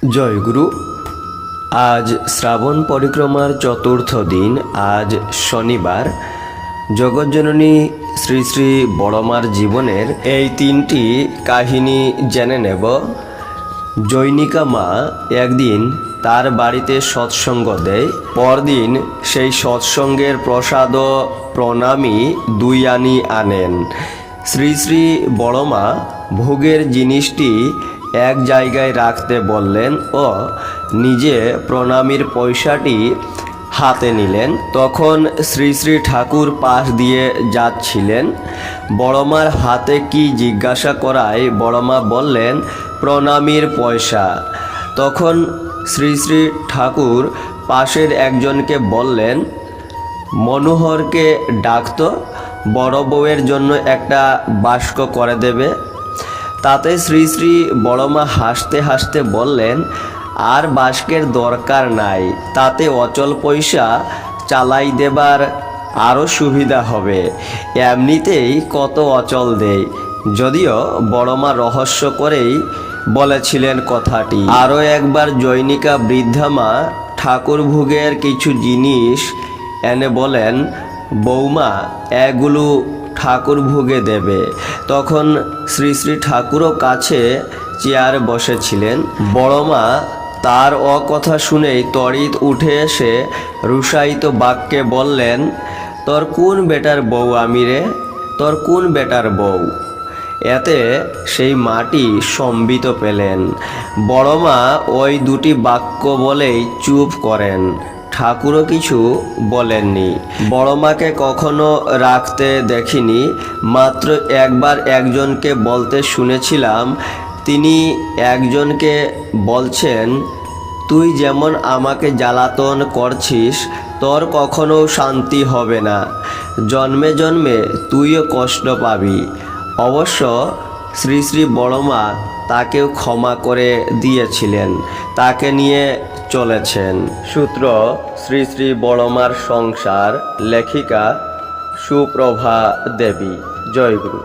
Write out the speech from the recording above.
জয়গুরু। আজ শ্রাবণ পরিক্রমার চতুর্থ দিন। আজ শনিবার। জগজ্জননী শ্রী শ্রী বড়মার জীবনের এই তিনটি কাহিনী জেনে নেব। জৈনিকা মা একদিন তার বাড়িতে সৎসঙ্গ দেয়। পরদিন সেই সৎসঙ্গের প্রসাদ ও প্রণামী দুই আনি আনেন। শ্রী শ্রী বড়মা ভোগের জিনিসটি এক জায়গায় রাখতে বললেন ও নিজে প্রণামীর পয়সাটি হাতে নিলেন। তখন শ্রী শ্রী ঠাকুর পাশ দিয়ে যাচ্ছিলেন। বড়মার হাতে কি জিজ্ঞাসা করায় বড়মা বললেন, প্রণামীর পয়সা। তখন শ্রী শ্রী ঠাকুর পাশের একজনকে বললেন, মনোহরকে ডাকতো, বড় বউয়ের জন্য একটা বাস্ক করে দেবে। তাতে শ্রী শ্রী বড়মা হাসতে হাসতে বললেন, আর বাস্কের দরকার নাই, তাতে অচল পয়সা চালাই দেবার আরও সুবিধা হবে, এমনিতেই কত অচল দেয়। যদিও বড়মা রহস্য করেই বলেছিলেন কথাটি। আরও একবার জৈনিকা বৃদ্ধা মা ঠাকুর ভোগের কিছু জিনিস এনে বলেন, বৌমা এগুলো ঠাকুর ভোগে দেবে। তখন শ্রী শ্রী ঠাকুরও কাছে চেয়ারে বসেছিলেন। বড়মা তার কথা শুনেই তড়িৎ উঠে এসে রুষায়িত বাক্যে বললেন, তোর কোন বেটার বউ আমি রে, তোর কোন বেটার বউ? এতে সেই মাটি সম্বিত পেলেন। বড়মা ওই দুটি বাক্য বলেই চুপ করেন, ঠাকুরও কিছু বলেননি। বড়মাকে কখনো রাখতে দেখিনি, মাত্র একবার একজনকে বলতে শুনেছিলাম। তিনি একজনকে বলছেন, তুই যেমন আমাকে জ্বালাতন করছিস, তোর কখনো শান্তি হবে না, জন্মে জন্মে তুইও কষ্ট পাবি। অবশ্য শ্রী শ্রী বড়মা তাকেও ক্ষমা করে দিয়েছিলেন, তাকে নিয়ে চলেছেন। সূত্র শ্রী শ্রী বড়মার সংসার। লেখিকা সুপ্রভা দেবী। জয়গুরু।